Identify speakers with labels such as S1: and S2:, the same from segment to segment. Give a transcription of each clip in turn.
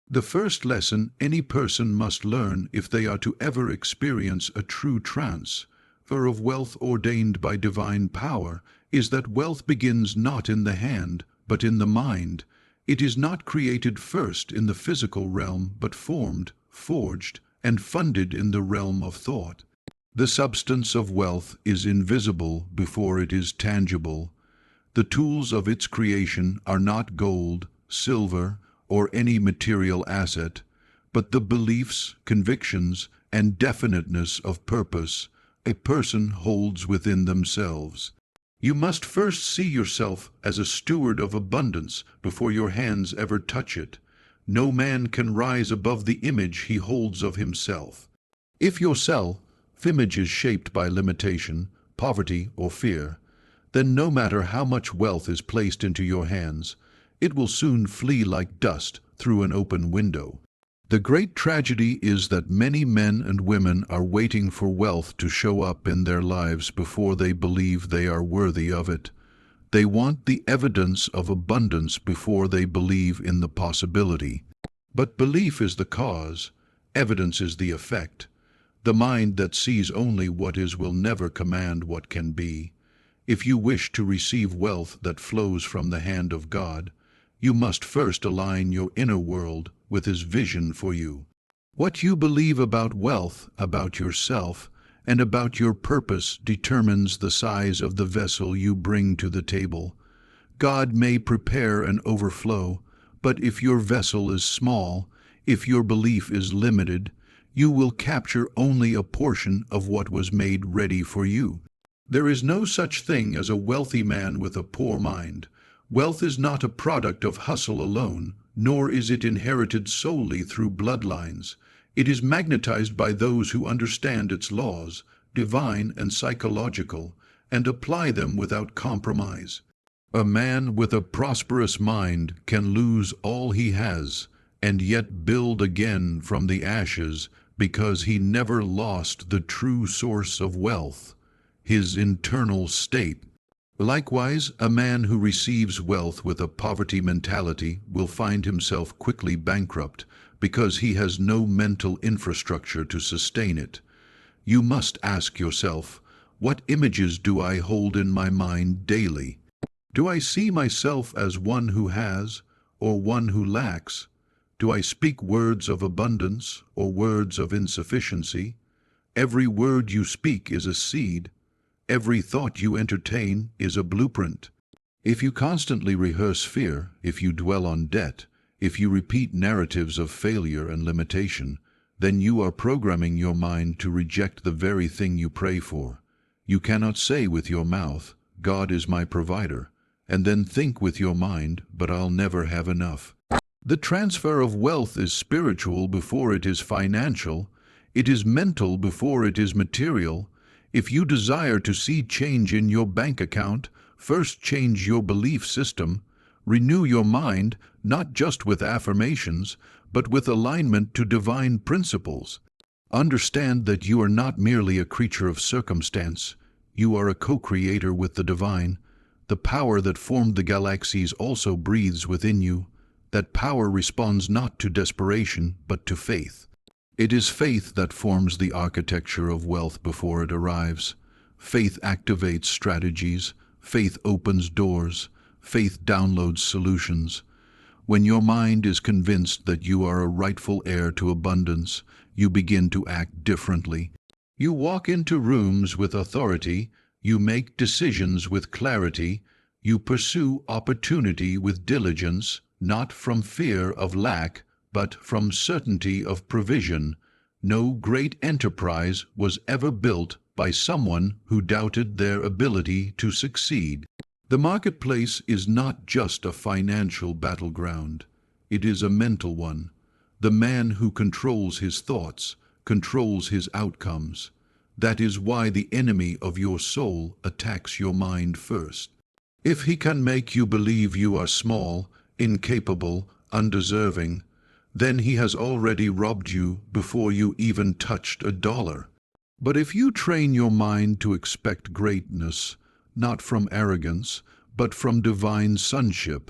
S1: The first lesson any person must learn if they are to ever experience a true transfer of wealth ordained by divine power is that wealth begins not in the hand, but in the mind. It is not created first in the physical realm, but formed, forged, and funded in the realm of thought. The substance of wealth is invisible before it is tangible. The tools of its creation are not gold, silver, or any material asset, but the beliefs, convictions, and definiteness of purpose a person holds within themselves. You must first see yourself as a steward of abundance before your hands ever touch it. No man can rise above the image he holds of himself. If your self-image is shaped by limitation, poverty, or fear, then no matter how much wealth is placed into your hands, it will soon flee like dust through an open window. The great tragedy is that many men and women are waiting for wealth to show up in their lives before they believe they are worthy of it. They want the evidence of abundance before they believe in the possibility. But belief is the cause, evidence is the effect. The mind that sees only what is will never command what can be. If you wish to receive wealth that flows from the hand of God, you must first align your inner world with His vision for you. What you believe about wealth, about yourself, and about your purpose determines the size of the vessel you bring to the table. God may prepare an overflow, but if your vessel is small, if your belief is limited, you will capture only a portion of what was made ready for you. There is no such thing as a wealthy man with a poor mind. Wealth is not a product of hustle alone, nor is it inherited solely through bloodlines. It is magnetized by those who understand its laws, divine and psychological, and apply them without compromise. A man with a prosperous mind can lose all he has, and yet build again from the ashes because he never lost the true source of wealth, his internal state. Likewise, a man who receives wealth with a poverty mentality will find himself quickly bankrupt because he has no mental infrastructure to sustain it. You must ask yourself, what images do I hold in my mind daily? Do I see myself as one who has or one who lacks? Do I speak words of abundance or words of insufficiency? Every word you speak is a seed. Every thought you entertain is a blueprint. If you constantly rehearse fear, if you dwell on debt, if you repeat narratives of failure and limitation, then you are programming your mind to reject the very thing you pray for. You cannot say with your mouth, God is my provider, and then think with your mind, but I'll never have enough. The transfer of wealth is spiritual before it is financial. It is mental before it is material. If you desire to see change in your bank account, first change your belief system. Renew your mind, not just with affirmations, but with alignment to divine principles. Understand that you are not merely a creature of circumstance. You are a co-creator with the divine. The power that formed the galaxies also breathes within you. That power responds not to desperation, but to faith. It is faith that forms the architecture of wealth before it arrives. Faith activates strategies. Faith opens doors. Faith downloads solutions. When your mind is convinced that you are a rightful heir to abundance, you begin to act differently. You walk into rooms with authority. You make decisions with clarity. You pursue opportunity with diligence, not from fear of lack, but from certainty of provision. No great enterprise was ever built by someone who doubted their ability to succeed. The marketplace is not just a financial battleground. It is a mental one. The man who controls his thoughts controls his outcomes. That is why the enemy of your soul attacks your mind first. If he can make you believe you are small, incapable, undeserving, then he has already robbed you before you even touched a dollar. But if you train your mind to expect greatness, not from arrogance, but from divine sonship,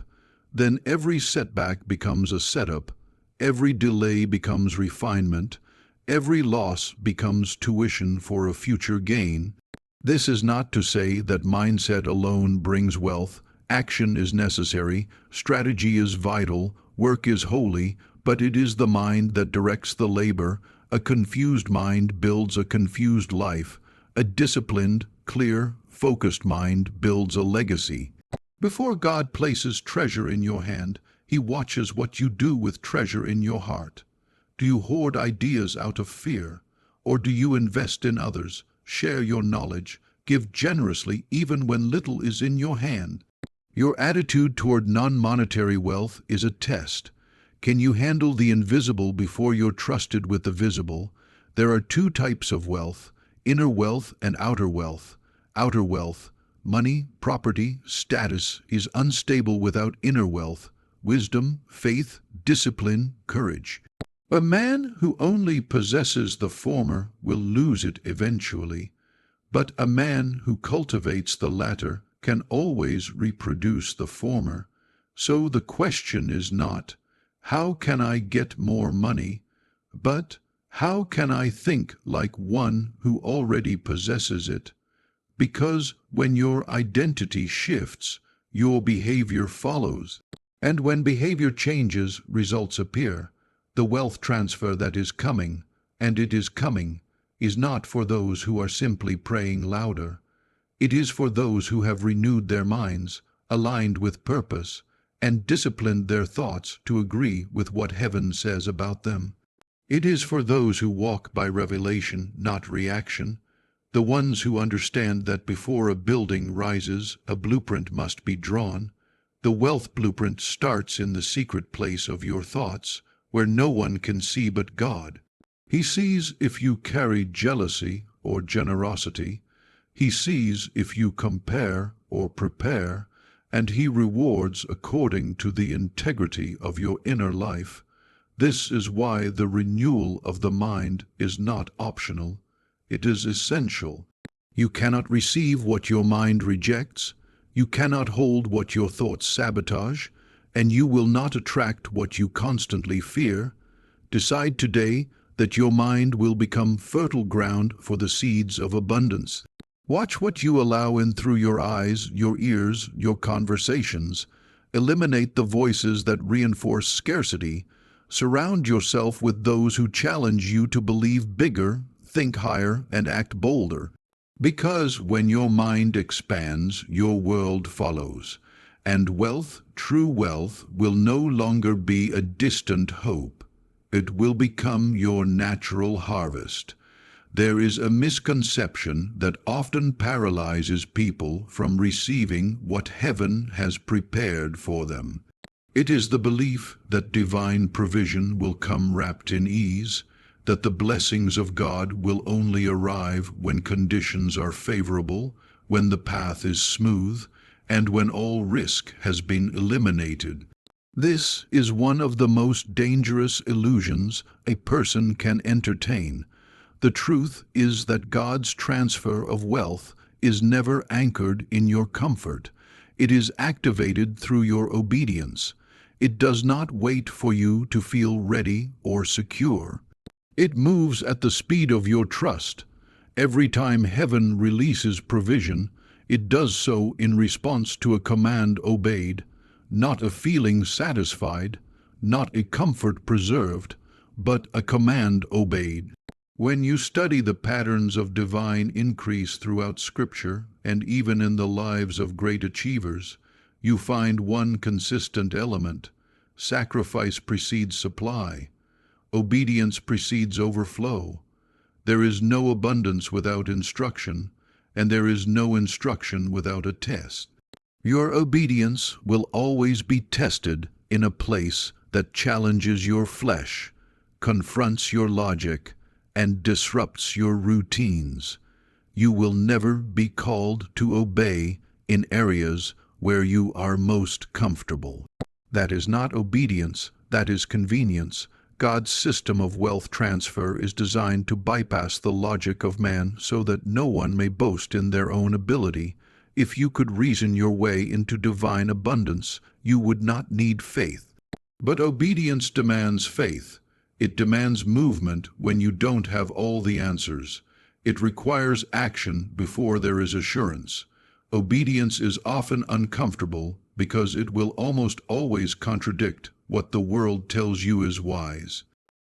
S1: then every setback becomes a setup, Every delay becomes refinement. Every loss becomes tuition for a future gain. This is not to say that mindset alone brings wealth. Action is necessary, strategy is vital, work is holy, but it is the mind that directs the labor. A confused mind builds a confused life. A disciplined, clear, focused mind builds a legacy. Before God places treasure in your hand, He watches what you do with treasure in your heart. Do you hoard ideas out of fear? Or do you invest in others, share your knowledge, give generously even when little is in your hand? Your attitude toward non-monetary wealth is a test. Can you handle the invisible before you're trusted with the visible? There are two types of wealth, inner wealth and outer wealth. Outer wealth, money, property, status, is unstable without inner wealth, wisdom, faith, discipline, courage. A man who only possesses the former will lose it eventually, but a man who cultivates the latter can always reproduce the former. So the question is not, how can I get more money, but how can I think like one who already possesses it? Because when your identity shifts, your behavior follows. And when behavior changes, results appear. The wealth transfer that is coming, and it is coming, is not for those who are simply praying louder. It is for those who have renewed their minds, aligned with purpose, and disciplined their thoughts to agree with what heaven says about them. It is for those who walk by revelation, not reaction, the ones who understand that before a building rises, a blueprint must be drawn. The wealth blueprint starts in the secret place of your thoughts, where no one can see but God. He sees if you carry jealousy or generosity. He sees if you compare or prepare, and He rewards according to the integrity of your inner life. This is why the renewal of the mind is not optional. It is essential. You cannot receive what your mind rejects. You cannot hold what your thoughts sabotage, and you will not attract what you constantly fear. Decide today that your mind will become fertile ground for the seeds of abundance. Watch what you allow in through your eyes, your ears, your conversations. Eliminate the voices that reinforce scarcity. Surround yourself with those who challenge you to believe bigger, think higher, and act bolder. Because when your mind expands, your world follows. And wealth, true wealth, will no longer be a distant hope. It will become your natural harvest. There is a misconception that often paralyzes people from receiving what heaven has prepared for them. It is the belief that divine provision will come wrapped in ease, that the blessings of God will only arrive when conditions are favorable, when the path is smooth, and when all risk has been eliminated. This is one of the most dangerous illusions a person can entertain. The truth is that God's transfer of wealth is never anchored in your comfort. It is activated through your obedience. It does not wait for you to feel ready or secure. It moves at the speed of your trust. Every time heaven releases provision, it does so in response to a command obeyed, not a feeling satisfied, not a comfort preserved, but a command obeyed. When you study the patterns of divine increase throughout Scripture, and even in the lives of great achievers, you find one consistent element. Sacrifice precedes supply. Obedience precedes overflow. There is no abundance without instruction, and there is no instruction without a test. Your obedience will always be tested in a place that challenges your flesh, confronts your logic, and disrupts your routines. You will never be called to obey in areas where you are most comfortable. That is not obedience, that is convenience. God's system of wealth transfer is designed to bypass the logic of man so that no one may boast in their own ability. If you could reason your way into divine abundance, you would not need faith. But obedience demands faith. It demands movement when you don't have all the answers. It requires action before there is assurance. Obedience is often uncomfortable because it will almost always contradict what the world tells you is wise.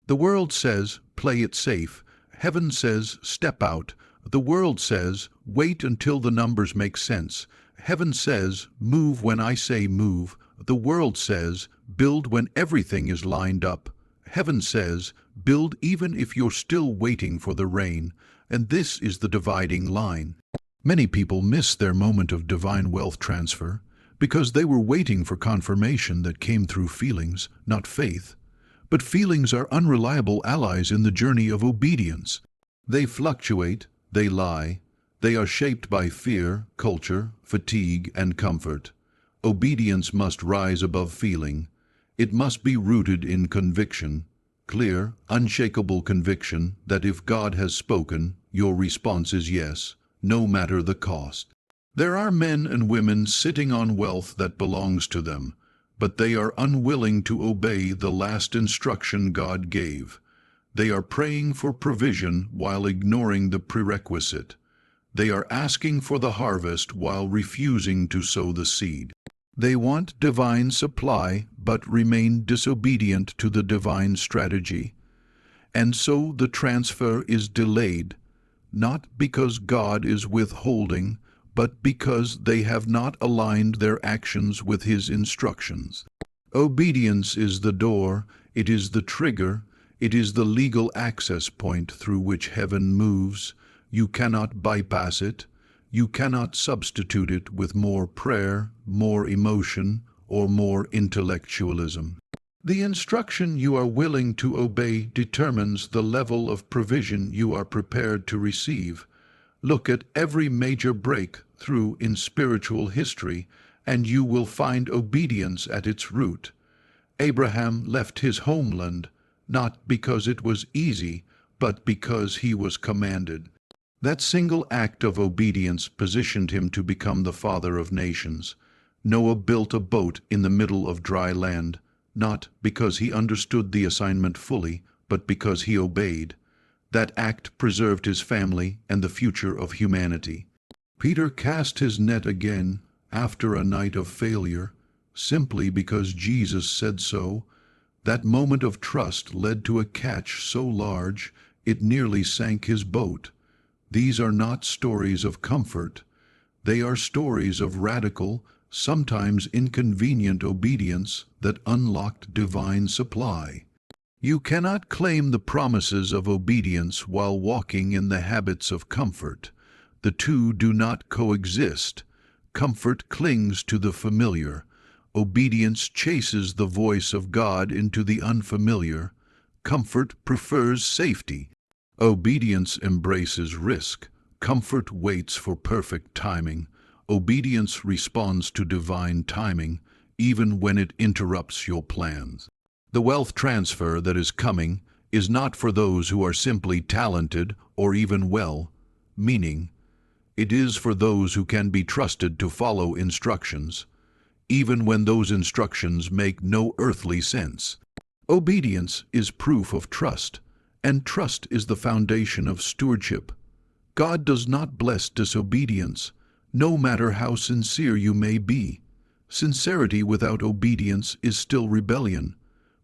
S1: The world says, play it safe. Heaven says, step out. The world says, wait until the numbers make sense. Heaven says, move when I say move. The world says, build when everything is lined up. Heaven says, build even if you're still waiting for the rain. And this is the dividing line. Many people miss their moment of divine wealth transfer because they were waiting for confirmation that came through feelings, not faith. But feelings are unreliable allies in the journey of obedience. They fluctuate, they lie, they are shaped by fear, culture, fatigue, and comfort. Obedience must rise above feeling. It must be rooted in conviction, clear, unshakable conviction that if God has spoken, your response is yes, no matter the cost. There are men and women sitting on wealth that belongs to them, but they are unwilling to obey the last instruction God gave. They are praying for provision while ignoring the prerequisite. They are asking for the harvest while refusing to sow the seed. They want divine supply, but remain disobedient to the divine strategy. And so the transfer is delayed, not because God is withholding, but because they have not aligned their actions with His instructions. Obedience is the door, it is the trigger, it is the legal access point through which heaven moves. You cannot bypass it. You cannot substitute it with more prayer, more emotion, or more intellectualism. The instruction you are willing to obey determines the level of provision you are prepared to receive. Look at every major breakthrough in spiritual history, and you will find obedience at its root. Abraham left his homeland, not because it was easy, but because he was commanded. That single act of obedience positioned him to become the father of nations. Noah built a boat in the middle of dry land, not because he understood the assignment fully, but because he obeyed. That act preserved his family and the future of humanity. Peter cast his net again after a night of failure, simply because Jesus said so. That moment of trust led to a catch so large it nearly sank his boat. These are not stories of comfort. They are stories of radical, sometimes inconvenient obedience that unlocked divine supply. You cannot claim the promises of obedience while walking in the habits of comfort. The two do not coexist. Comfort clings to the familiar. Obedience chases the voice of God into the unfamiliar. Comfort prefers safety. Obedience embraces risk. Comfort waits for perfect timing. Obedience responds to divine timing, even when it interrupts your plans. The wealth transfer that is coming is not for those who are simply talented or even well-meaning. It is for those who can be trusted to follow instructions, even when those instructions make no earthly sense. Obedience is proof of trust, and trust is the foundation of stewardship. God does not bless disobedience, no matter how sincere you may be. Sincerity without obedience is still rebellion.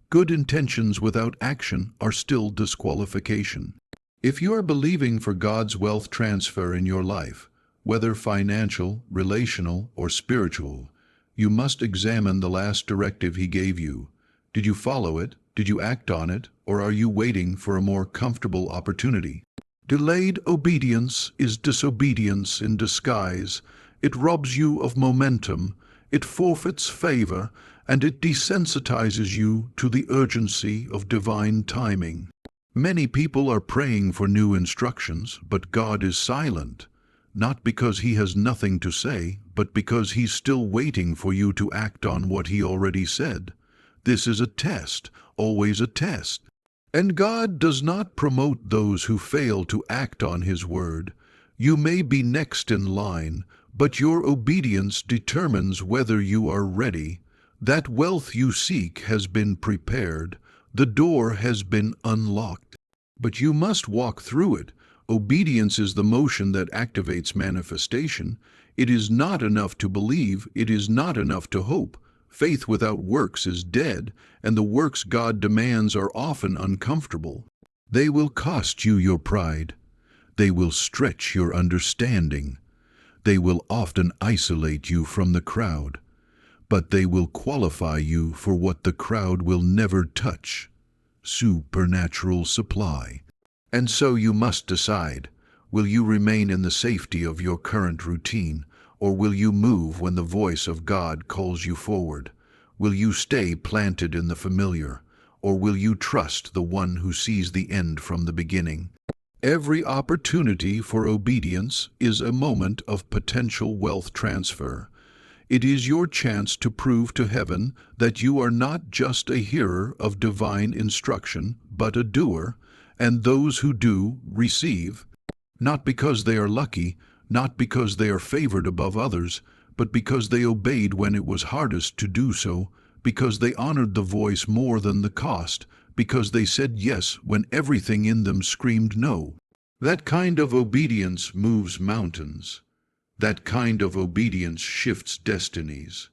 S1: Good intentions without action are still disqualification. If you are believing for God's wealth transfer in your life, whether financial, relational, or spiritual, you must examine the last directive He gave you. Did you follow it? Did you act on it? Or are you waiting for a more comfortable opportunity? Delayed obedience is disobedience in disguise. It robs you of momentum, it forfeits favor, and it desensitizes you to the urgency of divine timing. Many people are praying for new instructions, but God is silent, not because He has nothing to say, but because He's still waiting for you to act on what He already said. This is a test, always a test. And God does not promote those who fail to act on His word. You may be next in line, but your obedience determines whether you are ready. That wealth you seek has been prepared, the door has been unlocked. But you must walk through it. Obedience is the motion that activates manifestation. It is not enough to believe, it is not enough to hope. Faith without works is dead, and the works God demands are often uncomfortable. They will cost you your pride. They will stretch your understanding. They will often isolate you from the crowd. But they will qualify you for what the crowd will never touch: supernatural supply. And so you must decide, will you remain in the safety of your current routine, or will you move when the voice of God calls you forward? Will you stay planted in the familiar, or will you trust the one who sees the end from the beginning? Every opportunity for obedience is a moment of potential wealth transfer. It is your chance to prove to heaven that you are not just a hearer of divine instruction, but a doer, and those who do receive, not because they are lucky, not because they are favored above others, but because they obeyed when it was hardest to do so, because they honored the voice more than the cost, because they said yes when everything in them screamed no. That kind of obedience moves mountains. That kind of obedience shifts destinies.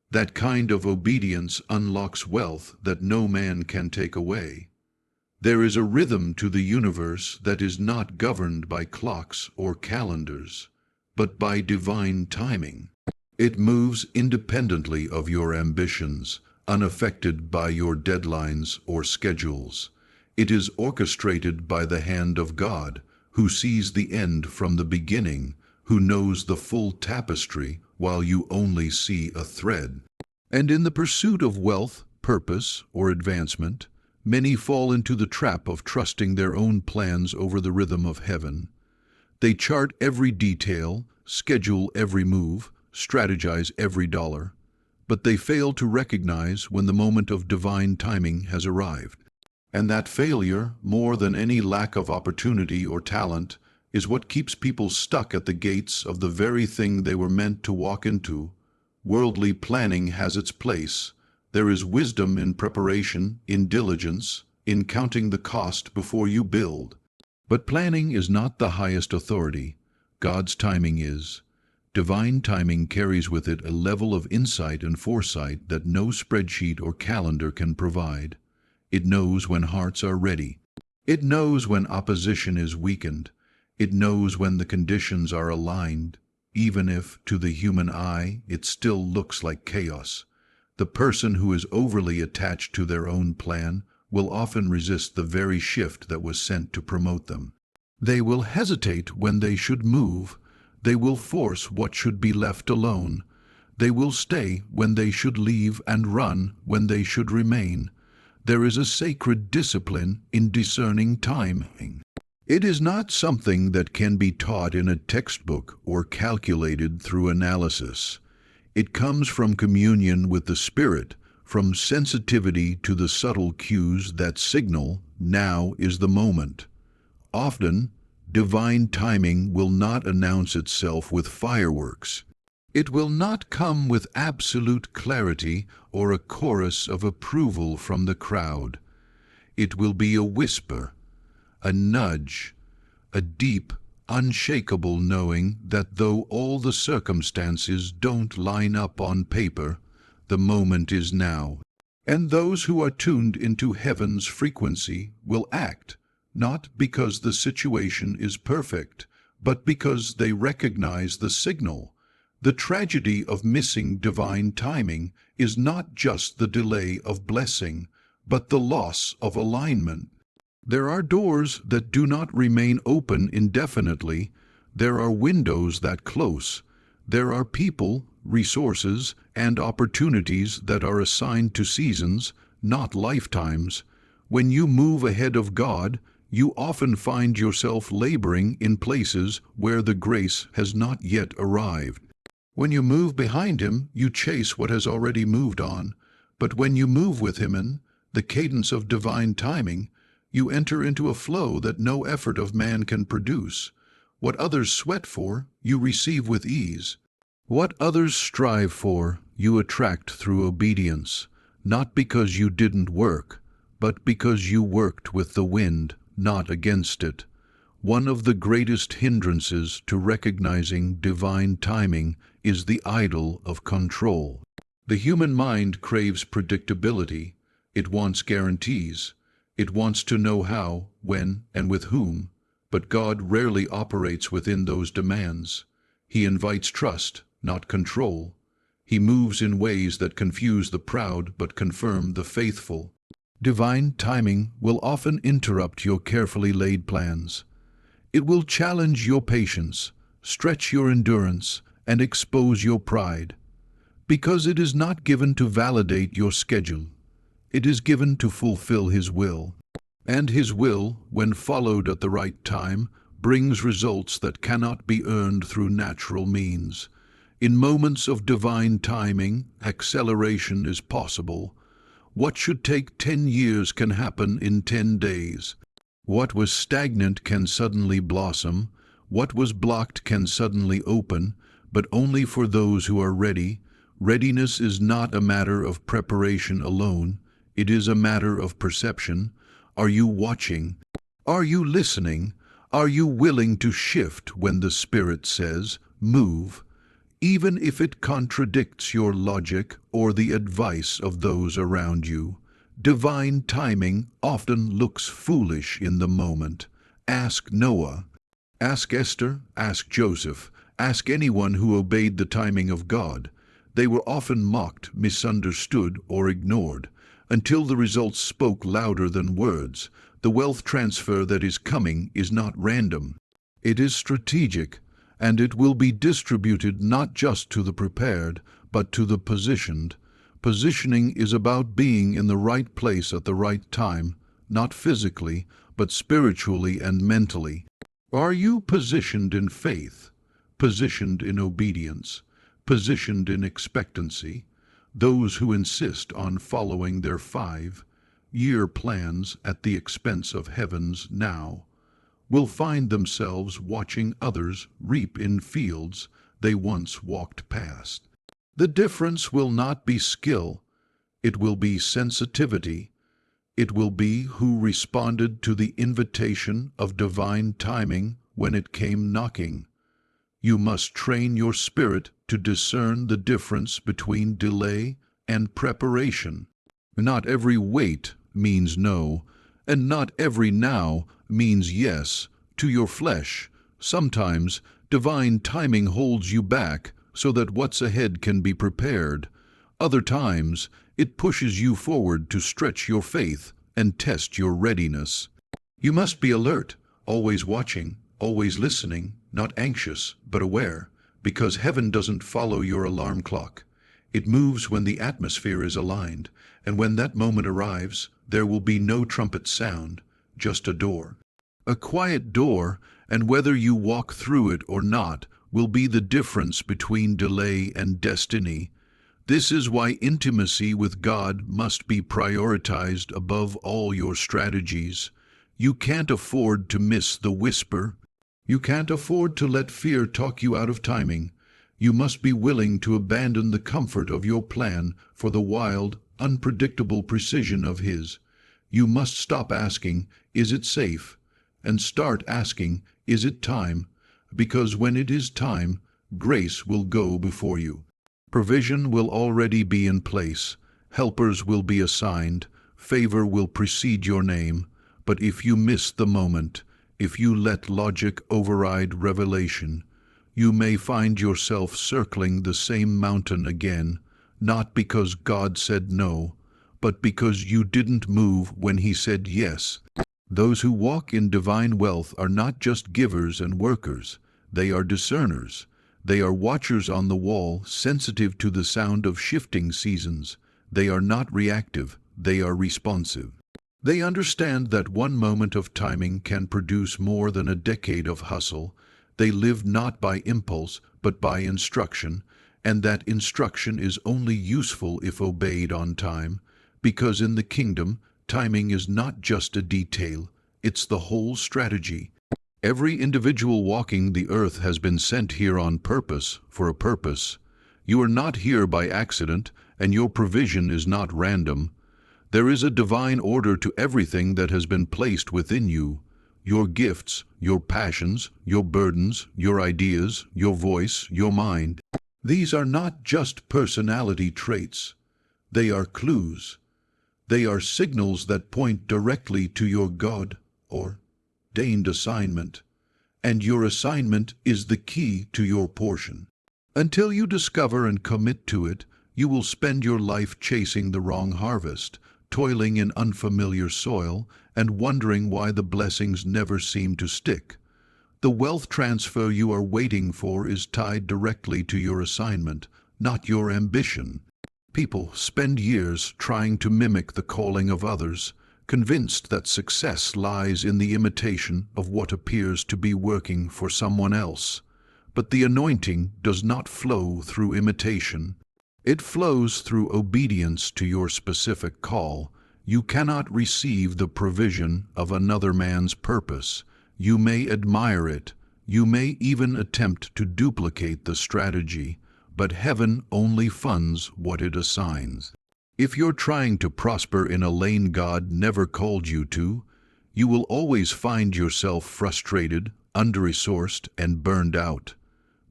S1: That kind of obedience unlocks wealth that no man can take away. There is a rhythm to the universe that is not governed by clocks or calendars, but by divine timing. It moves independently of your ambitions, unaffected by your deadlines or schedules. It is orchestrated by the hand of God, who sees the end from the beginning, who knows the full tapestry while you only see a thread. And in the pursuit of wealth, purpose, or advancement, many fall into the trap of trusting their own plans over the rhythm of heaven. They chart every detail, schedule every move, strategize every dollar, but they fail to recognize when the moment of divine timing has arrived. And that failure, more than any lack of opportunity or talent, is what keeps people stuck at the gates of the very thing they were meant to walk into. Worldly planning has its place. There is wisdom in preparation, in diligence, in counting the cost before you build. But planning is not the highest authority. God's timing is. Divine timing carries with it a level of insight and foresight that no spreadsheet or calendar can provide. It knows when hearts are ready. It knows when opposition is weakened. It knows when the conditions are aligned, even if, to the human eye, it still looks like chaos. The person who is overly attached to their own plan will often resist the very shift that was sent to promote them. They will hesitate when they should move. They will force what should be left alone. They will stay when they should leave and run when they should remain. There is a sacred discipline in discerning timing. It is not something that can be taught in a textbook or calculated through analysis. It comes from communion with the Spirit, from sensitivity to the subtle cues that signal now is the moment. Often, divine timing will not announce itself with fireworks. It will not come with absolute clarity or a chorus of approval from the crowd. It will be a whisper, a nudge, a deep, unshakable knowing that though all the circumstances don't line up on paper, the moment is now. And those who are tuned into heaven's frequency will act, not because the situation is perfect, but because they recognize the signal. The tragedy of missing divine timing is not just the delay of blessing, but the loss of alignment. There are doors that do not remain open indefinitely. There are windows that close. There are people, resources, and opportunities that are assigned to seasons, not lifetimes. When you move ahead of God, you often find yourself laboring in places where the grace has not yet arrived. When you move behind Him, you chase what has already moved on. But when you move with Him in the cadence of divine timing, you enter into a flow that no effort of man can produce. What others sweat for, you receive with ease. What others strive for, you attract through obedience, not because you didn't work, but because you worked with the wind, not against it. One of the greatest hindrances to recognizing divine timing is the idol of control. The human mind craves predictability. It wants guarantees. It wants to know how, when, and with whom. But God rarely operates within those demands. He invites trust, not control. He moves in ways that confuse the proud but confirm the faithful. Divine timing will often interrupt your carefully laid plans. It will challenge your patience, stretch your endurance, and expose your pride. Because it is not given to validate your schedule. It is given to fulfill His will. And His will, when followed at the right time, brings results that cannot be earned through natural means. In moments of divine timing, acceleration is possible. What should take 10 years can happen in 10 days. What was stagnant can suddenly blossom. What was blocked can suddenly open, but only for those who are ready. Readiness is not a matter of preparation alone. It is a matter of perception. Are you watching? Are you listening? Are you willing to shift when the Spirit says, move, even if it contradicts your logic or the advice of those around you? Divine timing often looks foolish in the moment. Ask Noah. Ask Esther. Ask Joseph. Ask anyone who obeyed the timing of God. They were often mocked, misunderstood, or ignored, until the results spoke louder than words. The wealth transfer that is coming is not random. It is strategic, and it will be distributed not just to the prepared, but to the positioned. Positioning is about being in the right place at the right time, not physically, but spiritually and mentally. Are you positioned in faith, positioned in obedience, positioned in expectancy? Those who insist on following their 5-year plans at the expense of heaven's now will find themselves watching others reap in fields they once walked past. The difference will not be skill, it will be sensitivity. It will be who responded to the invitation of divine timing when it came knocking. You must train your spirit to discern the difference between delay and preparation. Not every wait means no, and not every now means yes to your flesh. Sometimes divine timing holds you back so that what's ahead can be prepared. Other times it pushes you forward to stretch your faith and test your readiness. You must be alert, always watching, always listening, not anxious, but aware, because heaven doesn't follow your alarm clock. It moves when the atmosphere is aligned, and when that moment arrives, there will be no trumpet sound, just a door. A quiet door, and whether you walk through it or not, will be the difference between delay and destiny. This is why intimacy with God must be prioritized above all your strategies. You can't afford to miss the whisper. You can't afford to let fear talk you out of timing. You must be willing to abandon the comfort of your plan for the wild, unpredictable precision of His. You must stop asking, "Is it safe?" and start asking, "Is it time?" Because when it is time, grace will go before you. Provision will already be in place. Helpers will be assigned. Favor will precede your name. But if you miss the moment, if you let logic override revelation, you may find yourself circling the same mountain again, not because God said no, but because you didn't move when He said yes. Those who walk in divine wealth are not just givers and workers. They are discerners. They are watchers on the wall, sensitive to the sound of shifting seasons. They are not reactive. They are responsive. They understand that one moment of timing can produce more than a decade of hustle. They live not by impulse, but by instruction, and that instruction is only useful if obeyed on time, because in the kingdom, timing is not just a detail, it's the whole strategy. Every individual walking the earth has been sent here on purpose, for a purpose. You are not here by accident, and your provision is not random. There is a divine order to everything that has been placed within you. Your gifts, your passions, your burdens, your ideas, your voice, your mind. These are not just personality traits. They are clues. They are signals that point directly to your God, or ordained assignment. And your assignment is the key to your portion. Until you discover and commit to it, you will spend your life chasing the wrong harvest, toiling in unfamiliar soil, and wondering why the blessings never seem to stick. The wealth transfer you are waiting for is tied directly to your assignment, not your ambition. People spend years trying to mimic the calling of others, convinced that success lies in the imitation of what appears to be working for someone else. But the anointing does not flow through imitation. It flows through obedience to your specific call. You cannot receive the provision of another man's purpose. You may admire it. You may even attempt to duplicate the strategy, but heaven only funds what it assigns. If you're trying to prosper in a lane God never called you to, you will always find yourself frustrated, under-resourced, and burned out.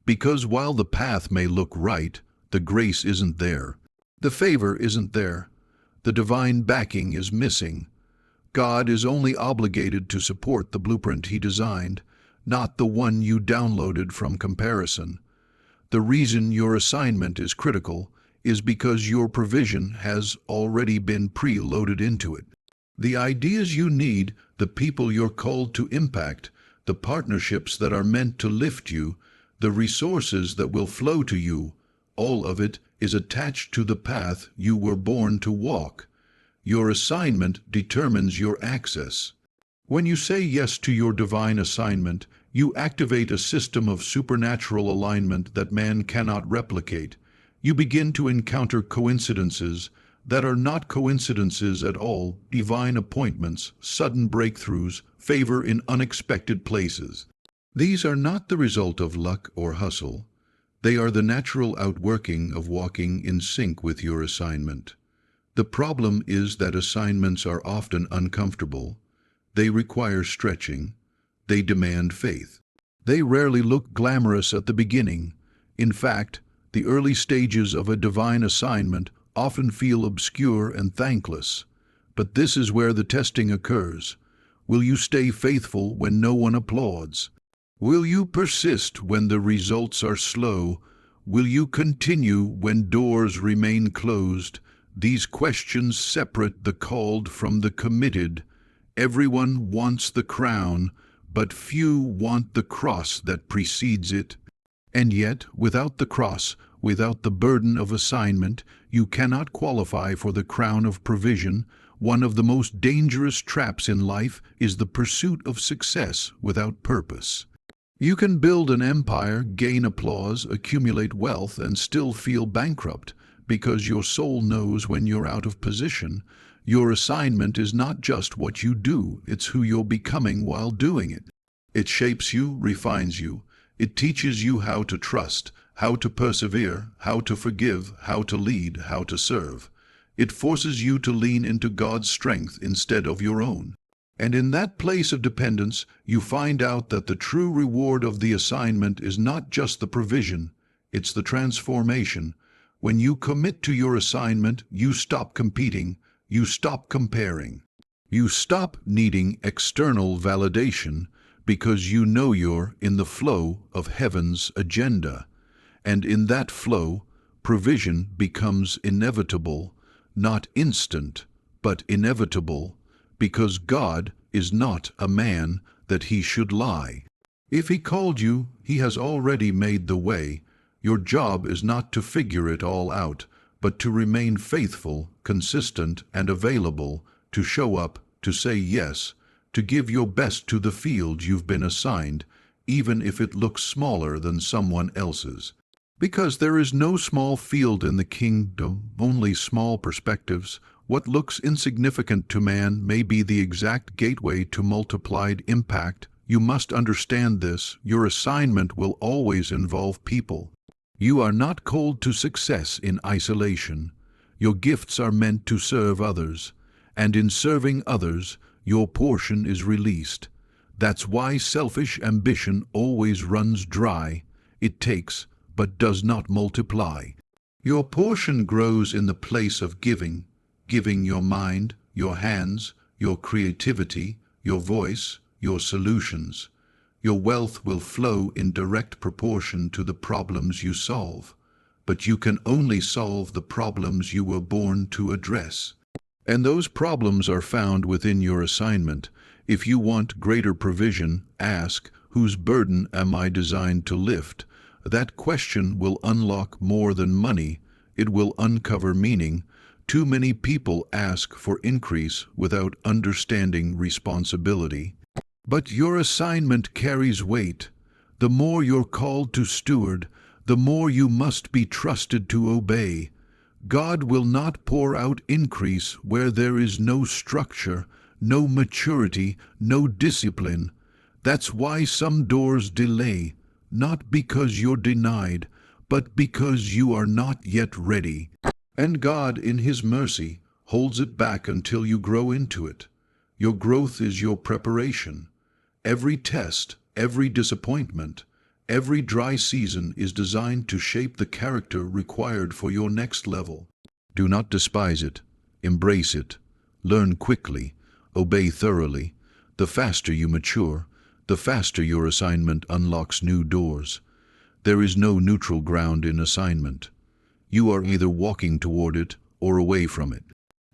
S1: Because while the path may look right, the grace isn't there. The favor isn't there. The divine backing is missing. God is only obligated to support the blueprint He designed, not the one you downloaded from comparison. The reason your assignment is critical is because your provision has already been preloaded into it. The ideas you need, the people you're called to impact, the partnerships that are meant to lift you, the resources that will flow to you, all of it is attached to the path you were born to walk. Your assignment determines your access. When you say yes to your divine assignment, you activate a system of supernatural alignment that man cannot replicate. You begin to encounter coincidences that are not coincidences at all, divine appointments, sudden breakthroughs, favor in unexpected places. These are not the result of luck or hustle. They are the natural outworking of walking in sync with your assignment. The problem is that assignments are often uncomfortable. They require stretching. They demand faith. They rarely look glamorous at the beginning. In fact, the early stages of a divine assignment often feel obscure and thankless. But this is where the testing occurs. Will you stay faithful when no one applauds? Will you persist when the results are slow? Will you continue when doors remain closed? These questions separate the called from the committed. Everyone wants the crown, but few want the cross that precedes it. And yet, without the cross, without the burden of assignment, you cannot qualify for the crown of provision. One of the most dangerous traps in life is the pursuit of success without purpose. You can build an empire, gain applause, accumulate wealth, and still feel bankrupt because your soul knows when you're out of position. Your assignment is not just what you do, it's who you're becoming while doing it. It shapes you, refines you. It teaches you how to trust, how to persevere, how to forgive, how to lead, how to serve. It forces you to lean into God's strength instead of your own. And in that place of dependence, you find out that the true reward of the assignment is not just the provision, it's the transformation. When you commit to your assignment, you stop competing, you stop comparing. You stop needing external validation because you know you're in the flow of heaven's agenda. And in that flow, provision becomes inevitable, not instant, but inevitable, because God is not a man that He should lie. If He called you, He has already made the way. Your job is not to figure it all out, but to remain faithful, consistent, and available, to show up, to say yes, to give your best to the field you've been assigned, even if it looks smaller than someone else's. Because there is no small field in the kingdom, only small perspectives. What looks insignificant to man may be the exact gateway to multiplied impact. You must understand this. Your assignment will always involve people. You are not called to success in isolation. Your gifts are meant to serve others, and in serving others, your portion is released. That's why selfish ambition always runs dry. It takes, but does not multiply. Your portion grows in the place of giving, giving your mind, your hands, your creativity, your voice, your solutions. Your wealth will flow in direct proportion to the problems you solve, but you can only solve the problems you were born to address. And those problems are found within your assignment. If you want greater provision, ask, whose burden am I designed to lift? That question will unlock more than money. It will uncover meaning. Too many people ask for increase without understanding responsibility. But your assignment carries weight. The more you're called to steward, the more you must be trusted to obey. God will not pour out increase where there is no structure, no maturity, no discipline. That's why some doors delay, not because you're denied, but because you are not yet ready. And God, in His mercy, holds it back until you grow into it. Your growth is your preparation. Every test, every disappointment, every dry season is designed to shape the character required for your next level. Do not despise it. Embrace it. Learn quickly. Obey thoroughly. The faster you mature, the faster your assignment unlocks new doors. There is no neutral ground in assignment. You are either walking toward it or away from it.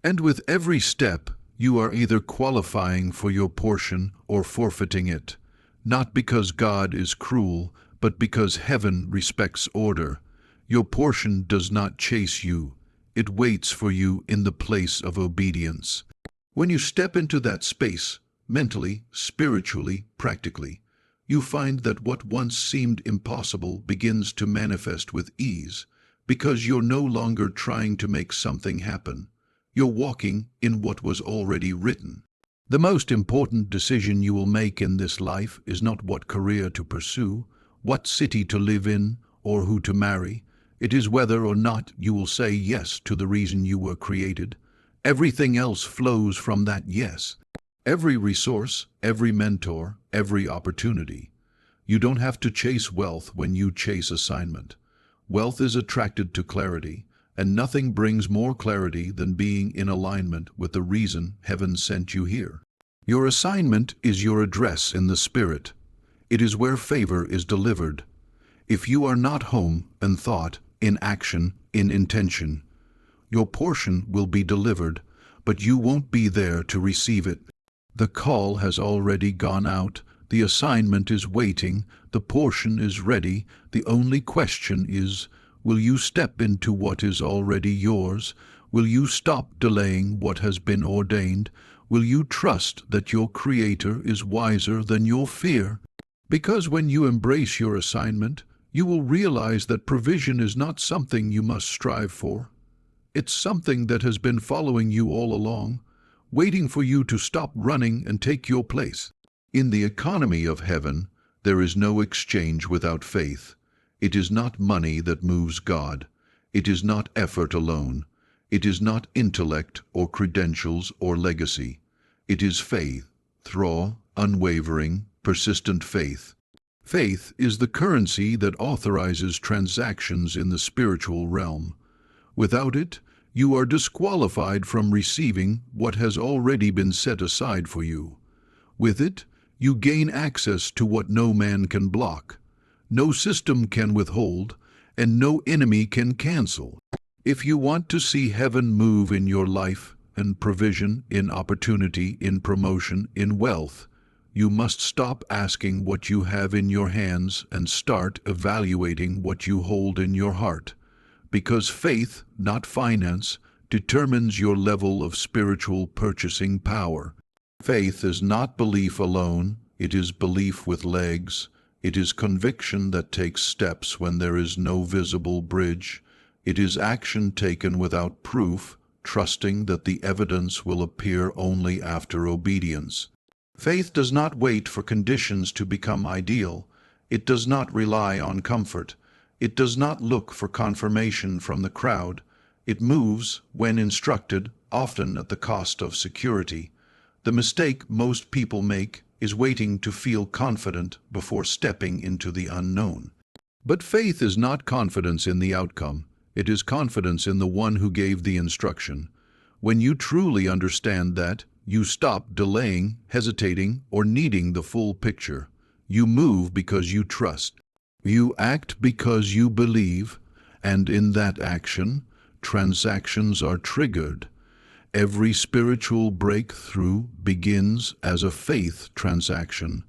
S1: And with every step, you are either qualifying for your portion or forfeiting it, not because God is cruel, but because heaven respects order. Your portion does not chase you. It waits for you in the place of obedience. When you step into that space, mentally, spiritually, practically, you find that what once seemed impossible begins to manifest with ease, because you're no longer trying to make something happen. You're walking in what was already written. The most important decision you will make in this life is not what career to pursue, what city to live in, or who to marry. It is whether or not you will say yes to the reason you were created. Everything else flows from that yes. Every resource, every mentor, every opportunity. You don't have to chase wealth when you chase assignment. Wealth is attracted to clarity, and nothing brings more clarity than being in alignment with the reason heaven sent you here. Your assignment is your address in the Spirit. It is where favor is delivered. If you are not home in thought, in action, in intention, your portion will be delivered, but you won't be there to receive it. The call has already gone out. The assignment is waiting. The portion is ready. The only question is, will you step into what is already yours? Will you stop delaying what has been ordained? Will you trust that your Creator is wiser than your fear? Because when you embrace your assignment, you will realize that provision is not something you must strive for. It's something that has been following you all along, waiting for you to stop running and take your place. In the economy of heaven, there is no exchange without faith. It is not money that moves God. It is not effort alone. It is not intellect or credentials or legacy. It is faith, raw, unwavering, persistent faith. Faith is the currency that authorizes transactions in the spiritual realm. Without it, you are disqualified from receiving what has already been set aside for you. With it, you gain access to what no man can block, no system can withhold, and no enemy can cancel. If you want to see heaven move in your life, in provision, in opportunity, in promotion, in wealth, you must stop asking what you have in your hands and start evaluating what you hold in your heart. Because faith, not finance, determines your level of spiritual purchasing power. Faith is not belief alone, it is belief with legs. It is conviction that takes steps when there is no visible bridge. It is action taken without proof, trusting that the evidence will appear only after obedience. Faith does not wait for conditions to become ideal. It does not rely on comfort. It does not look for confirmation from the crowd. It moves, when instructed, often at the cost of security. The mistake most people make is waiting to feel confident before stepping into the unknown. But faith is not confidence in the outcome. It is confidence in the one who gave the instruction. When you truly understand that, you stop delaying, hesitating, or needing the full picture. You move because you trust. You act because you believe, and in that action, transactions are triggered. Every spiritual breakthrough begins as a faith transaction.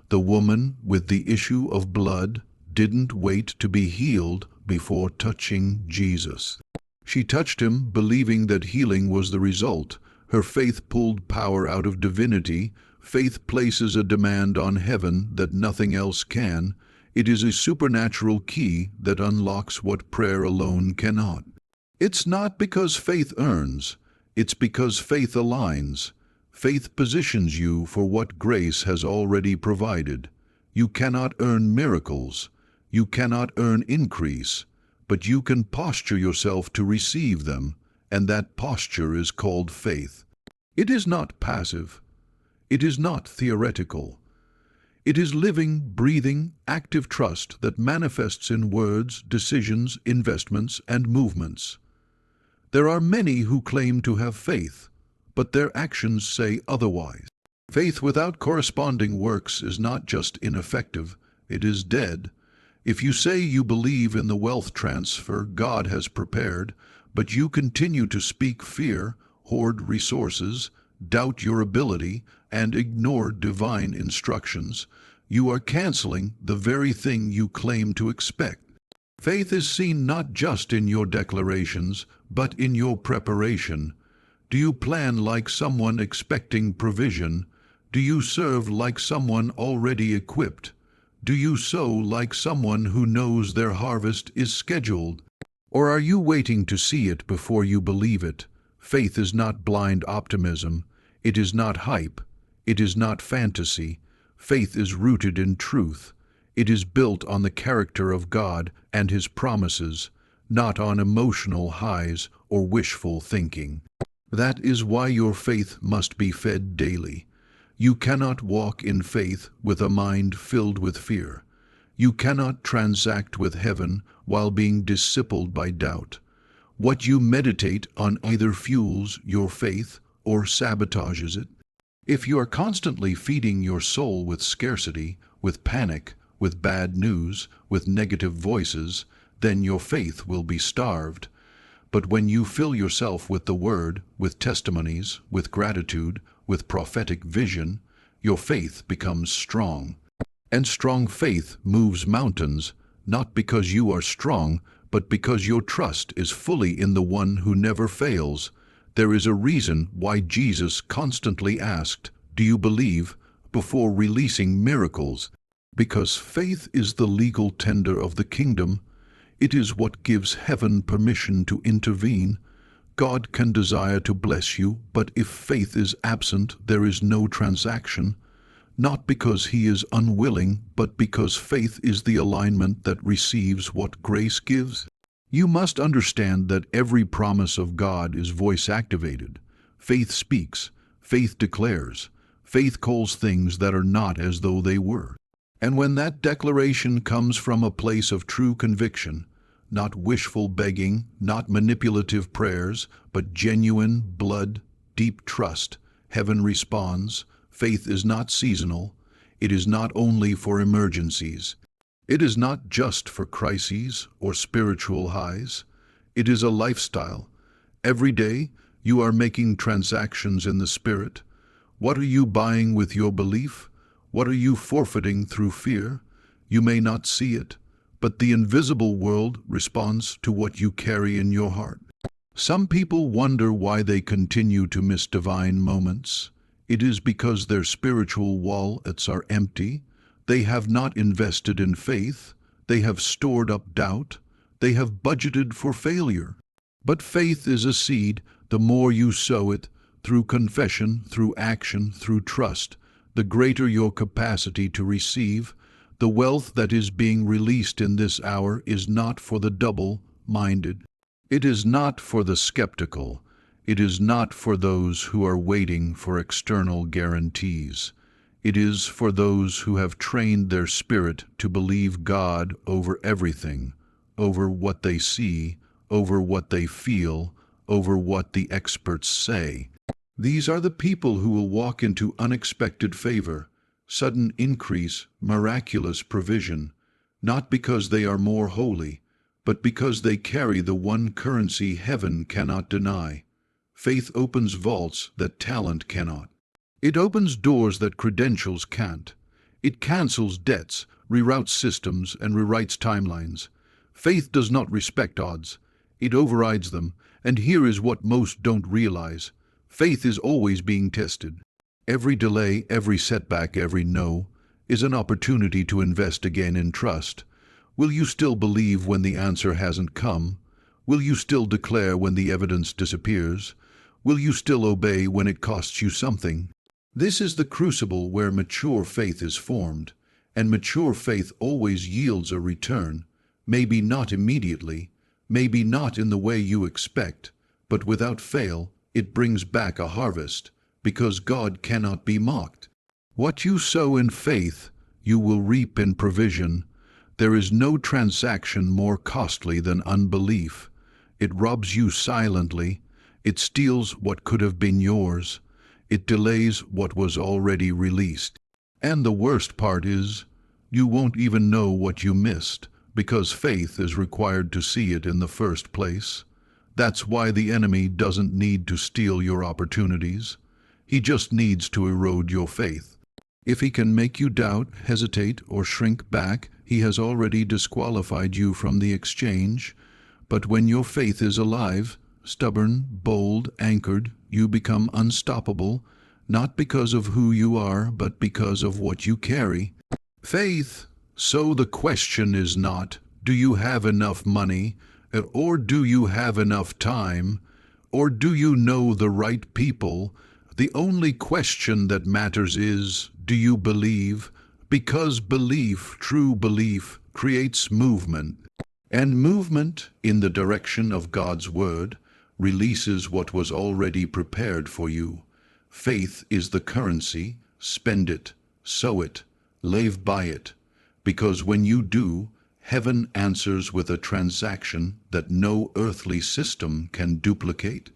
S1: The woman with the issue of blood didn't wait to be healed before touching Jesus. She touched him believing that healing was the result. Her faith pulled power out of divinity. Faith places a demand on heaven that nothing else can. It is a supernatural key that unlocks what prayer alone cannot. It's not because faith earns, it's because faith aligns. Faith positions you for what grace has already provided. You cannot earn miracles. You cannot earn increase, but you can posture yourself to receive them, and that posture is called faith. It is not passive. It is not theoretical. It is living, breathing, active trust that manifests in words, decisions, investments, and movements. There are many who claim to have faith, but their actions say otherwise. Faith without corresponding works is not just ineffective, it is dead. If you say you believe in the wealth transfer God has prepared, but you continue to speak fear, hoard resources, doubt your ability, and ignore divine instructions, you are canceling the very thing you claim to expect. Faith is seen not just in your declarations, but in your preparation. Do you plan like someone expecting provision? Do you serve like someone already equipped? Do you sow like someone who knows their harvest is scheduled? Or are you waiting to see it before you believe it? Faith is not blind optimism. It is not hype. It is not fantasy. Faith is rooted in truth. It is built on the character of God and His promises, not on emotional highs or wishful thinking. That is why your faith must be fed daily. You cannot walk in faith with a mind filled with fear. You cannot transact with heaven while being discipled by doubt. What you meditate on either fuels your faith or sabotages it. If you are constantly feeding your soul with scarcity, with panic, with bad news, with negative voices, then your faith will be starved. But when you fill yourself with the Word, with testimonies, with gratitude, with prophetic vision, your faith becomes strong. And strong faith moves mountains, not because you are strong, but because your trust is fully in the one who never fails. There is a reason why Jesus constantly asked, "Do you believe?" before releasing miracles. Because faith is the legal tender of the kingdom. It is what gives heaven permission to intervene. God can desire to bless you, but if faith is absent, there is no transaction. Not because He is unwilling, but because faith is the alignment that receives what grace gives. You must understand that every promise of God is voice-activated. Faith speaks, faith declares, faith calls things that are not as though they were. And when that declaration comes from a place of true conviction, not wishful begging, not manipulative prayers, but genuine, blood, deep trust, heaven responds. Faith is not seasonal. It is not only for emergencies. It is not just for crises or spiritual highs. It is a lifestyle. Every day, you are making transactions in the Spirit. What are you buying with your belief? What are you forfeiting through fear? You may not see it, but the invisible world responds to what you carry in your heart. Some people wonder why they continue to miss divine moments. It is because their spiritual wallets are empty. They have not invested in faith. They have stored up doubt. They have budgeted for failure. But faith is a seed. The more you sow it, through confession, through action, through trust, the greater your capacity to receive. The wealth that is being released in this hour is not for the double-minded. It is not for the skeptical. It is not for those who are waiting for external guarantees. It is for those who have trained their spirit to believe God over everything, over what they see, over what they feel, over what the experts say. These are the people who will walk into unexpected favor, sudden increase, miraculous provision, not because they are more holy, but because they carry the one currency heaven cannot deny. Faith opens vaults that talent cannot. It opens doors that credentials can't. It cancels debts, reroutes systems, and rewrites timelines. Faith does not respect odds. It overrides them, and here is what most don't realize. Faith is always being tested. Every delay, every setback, every no, is an opportunity to invest again in trust. Will you still believe when the answer hasn't come? Will you still declare when the evidence disappears? Will you still obey when it costs you something? This is the crucible where mature faith is formed, and mature faith always yields a return, maybe not immediately, maybe not in the way you expect, but without fail, it brings back a harvest, because God cannot be mocked. What you sow in faith, you will reap in provision. There is no transaction more costly than unbelief. It robs you silently. It steals what could have been yours. It delays what was already released. And the worst part is, you won't even know what you missed, because faith is required to see it in the first place. That's why the enemy doesn't need to steal your opportunities. He just needs to erode your faith. If he can make you doubt, hesitate, or shrink back, he has already disqualified you from the exchange. But when your faith is alive, stubborn, bold, anchored, you become unstoppable, not because of who you are, but because of what you carry. Faith. So the question is not, do you have enough money, or do you have enough time, or do you know the right people? The only question that matters is, do you believe? Because belief, true belief, creates movement. And movement in the direction of God's word releases what was already prepared for you. Faith is the currency. Spend it, sow it, live by it. Because when you do, heaven answers with a transaction that no earthly system can duplicate.